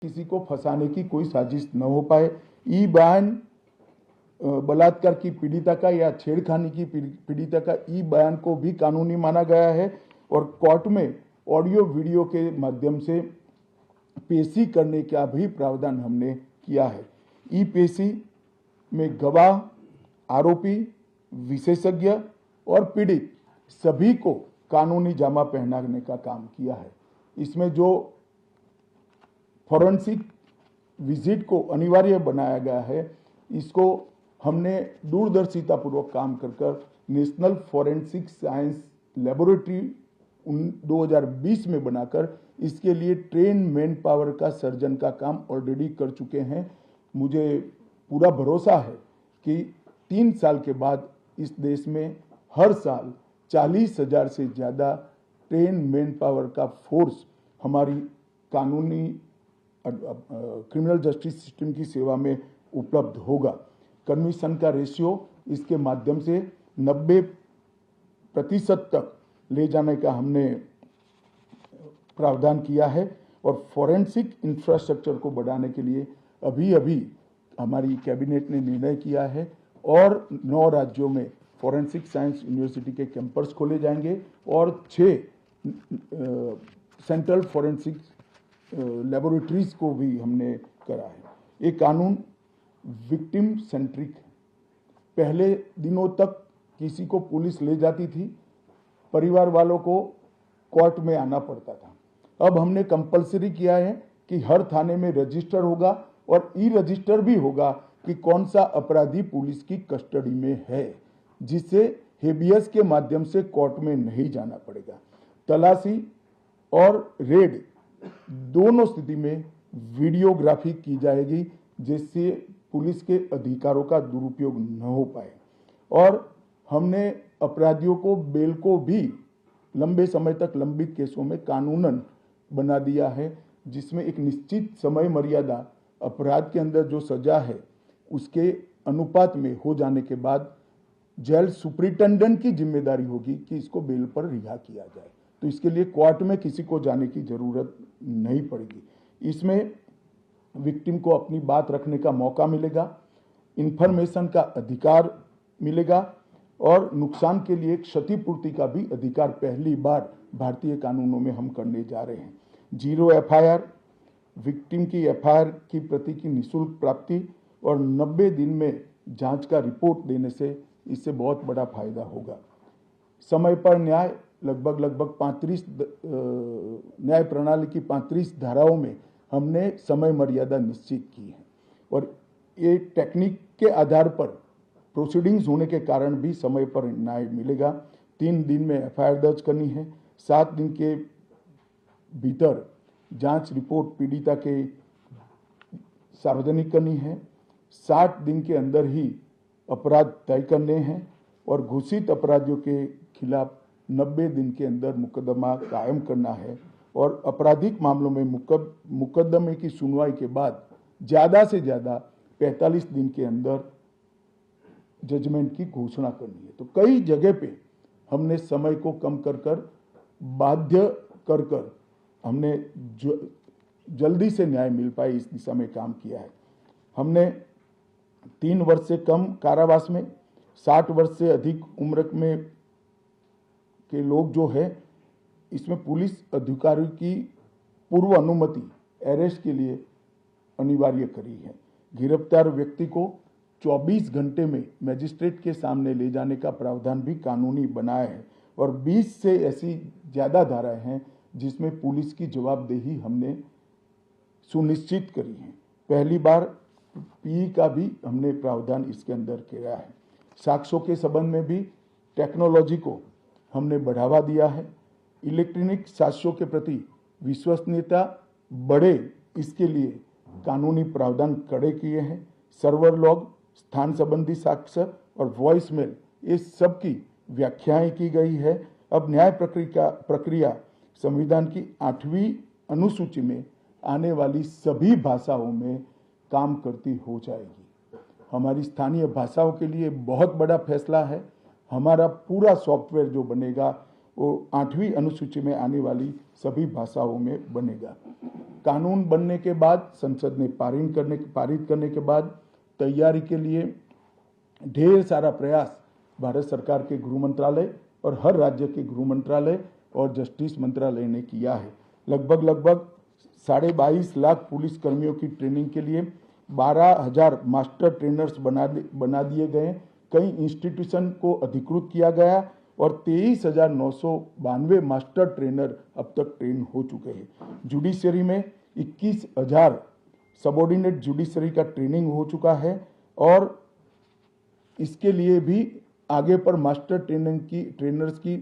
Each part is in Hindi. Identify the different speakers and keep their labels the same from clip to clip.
Speaker 1: किसी को फंसाने की कोई साजिश न हो पाए। ई बयान बलात्कार की पीड़िता का या छेड़खानी की पीड़िता का ई बयान को भी कानूनी माना गया है और कोर्ट में ऑडियो वीडियो के माध्यम से पेशी करने का भी प्रावधान हमने किया है। ई पेशी में गवाह, आरोपी, विशेषज्ञ और पीड़ित सभी को कानूनी जामा पहनाने का काम किया है। इसमें जो फॉरेंसिक विजिट को अनिवार्य बनाया गया है, इसको हमने दूरदर्शितापूर्वक काम कर नेशनल फॉरेंसिक साइंस लेबोरेटरी 2020 में बनाकर इसके लिए ट्रेन मैन पावर का सर्जन का काम ऑलरेडी कर चुके हैं। मुझे पूरा भरोसा है कि 3 साल के बाद इस देश में हर साल 40,000 से ज़्यादा ट्रेन मैन पावर का फोर्स हमारी कानूनी क्रिमिनल जस्टिस सिस्टम की सेवा में उपलब्ध होगा। कन्विक्शन का रेशियो इसके माध्यम से 90% तक ले जाने का हमने प्रावधान किया है और फॉरेंसिक इंफ्रास्ट्रक्चर को बढ़ाने के लिए अभी हमारी कैबिनेट ने निर्णय किया है और 9 राज्यों में फॉरेंसिक साइंस यूनिवर्सिटी के कैंपस खोले जाएंगे और 6 सेंट्रल फॉरेंसिक लेबोरेटरीज को भी हमने करा है। ये कानून विक्टिम सेंट्रिक है। पहले दिनों तक किसी को पुलिस ले जाती थी, परिवार वालों को कोर्ट में आना पड़ता था। अब हमने कंपलसरी किया है कि हर थाने में रजिस्टर होगा और ई रजिस्टर भी होगा कि कौन सा अपराधी पुलिस की कस्टडी में है, जिससे हेबियस के माध्यम से कोर्ट में नहीं जाना पड़ेगा। तलाशी और रेड दोनों स्थिति में वीडियोग्राफी की जाएगी, जिससे पुलिस के अधिकारों का दुरुपयोग न हो पाए। और हमने अपराधियों को बेल को भी लंबे समय तक लंबित केसों में कानूनन बना दिया है, जिसमें एक निश्चित समय मर्यादा अपराध के अंदर जो सजा है उसके अनुपात में हो जाने के बाद जेल सुपरिटेंडेंट की जिम्मेदारी होगी कि इसको बेल पर रिहा किया जाए। तो इसके लिए कोर्ट में किसी को जाने की जरूरत नहीं पड़ेगी। इसमें विक्टिम को अपनी बात रखने का मौका मिलेगा, इंफॉर्मेशन का अधिकार मिलेगा और नुकसान के लिए क्षतिपूर्ति का भी अधिकार पहली बार भारतीय कानूनों में हम करने जा रहे हैं। 0 FIR, विक्टिम की FIR की प्रति की निःशुल्क प्राप्ति और 90 दिन में जांच का रिपोर्ट देने से इससे बहुत बड़ा फायदा होगा। समय पर न्याय, लगभग 35 न्याय प्रणाली की 35 धाराओं में हमने समय मर्यादा निश्चित की है और ये टेक्निक के आधार पर प्रोसीडिंग्स होने के कारण भी समय पर न्याय मिलेगा। 3 दिन में FIR दर्ज करनी है, 7 दिन के भीतर जांच रिपोर्ट पीड़िता के सार्वजनिक करनी है, 60 दिन के अंदर ही अपराध तय करने हैं और घोषित अपराधियों के खिलाफ 90 दिन के अंदर मुकदमा कायम करना है और आपराधिक मामलों में मुकदमे की सुनवाई के बाद ज़्यादा से ज़्यादा 45 दिन के अंदर जजमेंट की घोषणा करनी है। तो कई जगह पे हमने समय को कम कर बाध्य कर हमने जल्दी से न्याय मिल पाए इस दिशा में काम किया है। हमने 3 वर्ष से कम कारावास में 60 वर्ष से अधिक उम्र में के लोग जो है, इसमें पुलिस अधिकारी की पूर्व अनुमति अरेस्ट के लिए अनिवार्य करी है। गिरफ्तार व्यक्ति को 24 घंटे में मजिस्ट्रेट के सामने ले जाने का प्रावधान भी कानूनी बनाया है और 20 से ऐसी ज़्यादा धाराएं हैं जिसमें पुलिस की जवाबदेही हमने सुनिश्चित करी है। पहली बार PE का भी हमने प्रावधान इसके अंदर किया है। साक्ष्यों के संबंध में भी टेक्नोलॉजी को हमने बढ़ावा दिया है। इलेक्ट्रॉनिक साक्ष्यों के प्रति विश्वसनीयता बढ़े, इसके लिए कानूनी प्रावधान कड़े किए हैं। सर्वर लॉग, स्थान संबंधी साक्ष्य और वॉइस मेल, ये सब की व्याख्याएं की गई है। अब न्याय प्रक्रिया संविधान की 8वीं अनुसूची में आने वाली सभी भाषाओं में काम करती हो जाएगी। हमारी स्थानीय भाषाओं के लिए बहुत बड़ा फैसला है। हमारा पूरा सॉफ्टवेयर जो बनेगा वो 8वीं अनुसूची में आने वाली सभी भाषाओं में बनेगा। कानून बनने के बाद संसद ने पारित करने के बाद तैयारी के लिए ढेर सारा प्रयास भारत सरकार के गृह मंत्रालय और हर राज्य के गृह मंत्रालय और जस्टिस मंत्रालय ने किया है। लगभग 22.5 लाख पुलिस कर्मियों की ट्रेनिंग के लिए 12,000 मास्टर ट्रेनर्स बना दिए गए। कई इंस्टीट्यूशन को अधिकृत किया गया और 23,992 मास्टर ट्रेनर अब तक ट्रेन हो चुके हैं। जुडिशरी में 21,000 सबऑर्डिनेट जुडिशरी का ट्रेनिंग हो चुका है और इसके लिए भी आगे पर मास्टर ट्रेनर्स की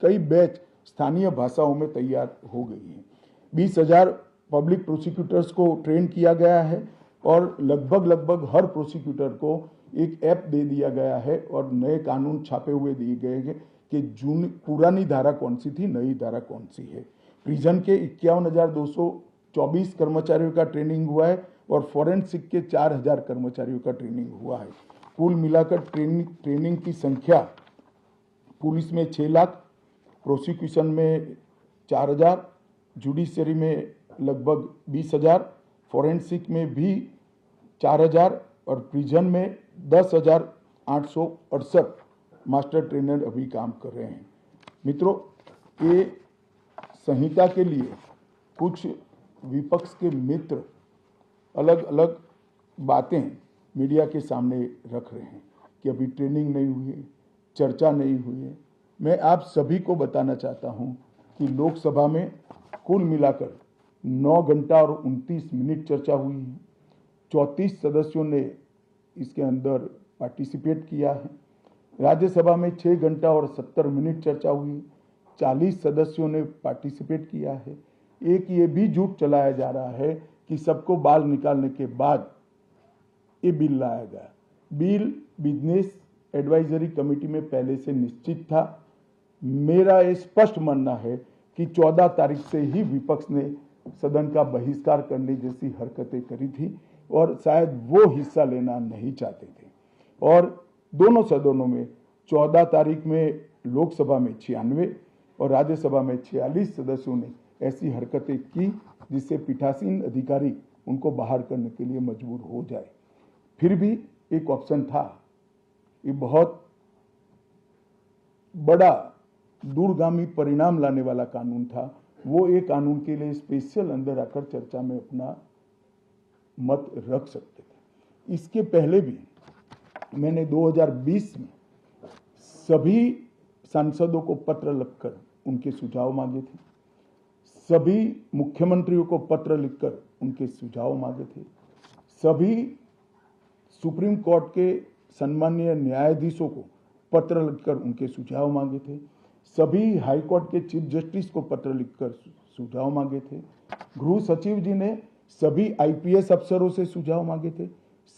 Speaker 1: कई बैच स्थानीय भाषाओं में तैयार हो गई है। 20,000 पब्लिक प्रोसिक्यूटर्स को ट्रेन किया गया है और लगभग हर प्रोसिक्यूटर को एक ऐप दे दिया गया है और नए कानून छापे हुए दिए गए हैं कि पुरानी धारा कौन सी थी, नई धारा कौन सी है। प्रिजन के 51,224 कर्मचारियों का ट्रेनिंग हुआ है और फॉरेंसिक के 4,000 कर्मचारियों का ट्रेनिंग हुआ है। कुल मिलाकर ट्रेनिंग की संख्या पुलिस में 6 लाख, प्रोसिक्यूशन में 4,000, जुडिशरी में लगभग 20,000, फॉरेंसिक में भी 4,000 और प्रिजन में 10,868 मास्टर ट्रेनर अभी काम कर रहे हैं। मित्रों, ये संहिता के लिए कुछ विपक्ष के मित्र अलग अलग बातें मीडिया के सामने रख रहे हैं कि अभी ट्रेनिंग नहीं हुई है, चर्चा नहीं हुई है। मैं आप सभी को बताना चाहता हूं कि लोकसभा में कुल मिलाकर 9 घंटा और 29 मिनट चर्चा हुई है। 34 सदस्यों ने इसके अंदर पार्टिसिपेट किया है। राज्यसभा में 6 घंटा और 70 मिनट चर्चा हुई, 40 सदस्यों ने पार्टिसिपेट किया है। एक ये भी झूठ चलाया जा रहा है कि सबको बाल निकालने के बाद ये बिल लाया गया। बिल बिजनेस एडवाइजरी कमेटी में पहले से निश्चित था। मेरा ये स्पष्ट मानना है कि 14 तारीख से ही विपक्ष ने सदन का बहिष्कार करने जैसी हरकतें करी थी और शायद वो हिस्सा लेना नहीं चाहते थे। और दोनों सदनों में 14 तारीख में लोकसभा में 96 और राज्यसभा में 46 सदस्यों ने ऐसी हरकतें की जिससे पीठासीन अधिकारी उनको बाहर करने के लिए मजबूर हो जाए। फिर भी एक ऑप्शन था। ये बहुत बड़ा दूरगामी परिणाम लाने वाला कानून था। वो एक कानून के लिए स्पेशल अंदर आकर चर्चा में अपना मत रख सकते थे। इसके पहले भी मैंने 2020 में सभी सांसदों को पत्र लिखकर उनके सुझाव मांगे थे। सभी मुख्यमंत्रियों को पत्र लिखकर उनके सुझाव मांगे थे। सभी सुप्रीम कोर्ट के सम्मानीय न्यायाधीशों को पत्र लिखकर उनके सुझाव मांगे थे। सभी हाई कोर्ट के चीफ जस्टिस को पत्र लिखकर सुझाव मांगे थे। गृह सचिव जी ने सभी आईपीएस अफसरों से सुझाव मांगे थे,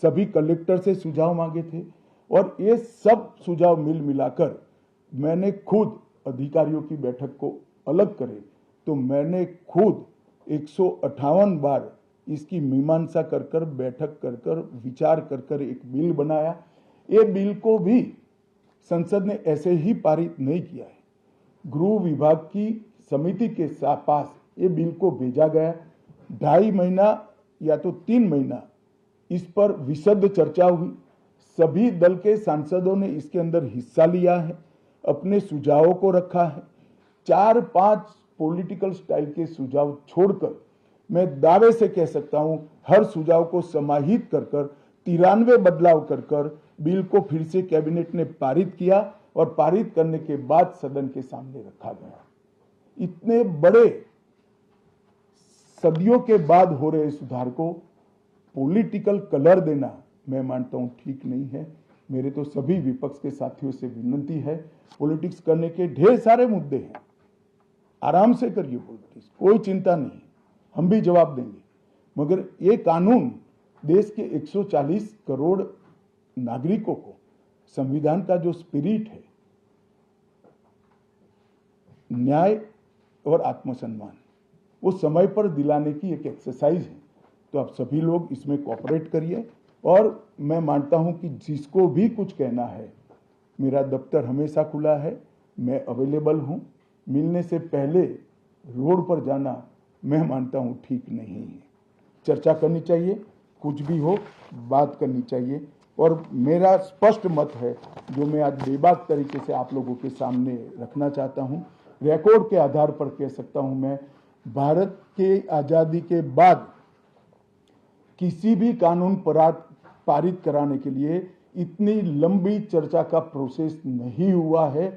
Speaker 1: सभी कलेक्टर से सुझाव मांगे थे और ये सब सुझाव मिलाकर मैंने खुद अधिकारियों की बैठक को अलग करे तो मैंने खुद 158 बार इसकी मीमांसा कर बैठक कर विचार कर एक बिल बनाया। ये बिल को भी संसद ने ऐसे ही पारित नहीं किया है। गृह विभाग की समिति के पास ये बिल को भेजा गया। 2.5 महीना या तो 3 महीना इस पर विशद चर्चा हुई। सभी दल के सांसदों ने इसके अंदर हिस्सा लिया है, अपने सुझावों को रखा है। 4-5 पॉलिटिकल स्टाइल के सुझाव छोड़कर मैं दावे से कह सकता हूं हर सुझाव को समाहित कर 93 बदलाव कर बिल को फिर से कैबिनेट ने पारित किया और पारित करने के बाद सदन के सामने रखा गया। इतने बड़े सदियों के बाद हो रहे सुधार को पॉलिटिकल कलर देना मैं मानता हूं ठीक नहीं है। मेरे तो सभी विपक्ष के साथियों से विनती है, पॉलिटिक्स करने के ढेर सारे मुद्दे हैं, आराम से करिए पॉलिटिक्स, कोई चिंता नहीं, हम भी जवाब देंगे। मगर ये कानून देश के 140 करोड़ नागरिकों को संविधान का जो स्पिरिट है, न्याय और आत्मसम्मान, वो समय पर दिलाने की एक एक्सरसाइज है। तो आप सभी लोग इसमें कोऑपरेट करिए और मैं मानता हूं कि जिसको भी कुछ कहना है, मेरा दफ्तर हमेशा खुला है, मैं अवेलेबल हूं। मिलने से पहले रोड पर जाना मैं मानता हूं ठीक नहीं है। चर्चा करनी चाहिए, कुछ भी हो बात करनी चाहिए। और मेरा स्पष्ट मत है जो मैं आज बेबाक तरीके से आप लोगों के सामने रखना चाहता हूं, रिकॉर्ड के आधार पर कह सकता हूं मैं, भारत के आज़ादी के बाद किसी भी कानून पारित कराने के लिए इतनी लंबी चर्चा का प्रोसेस नहीं हुआ है।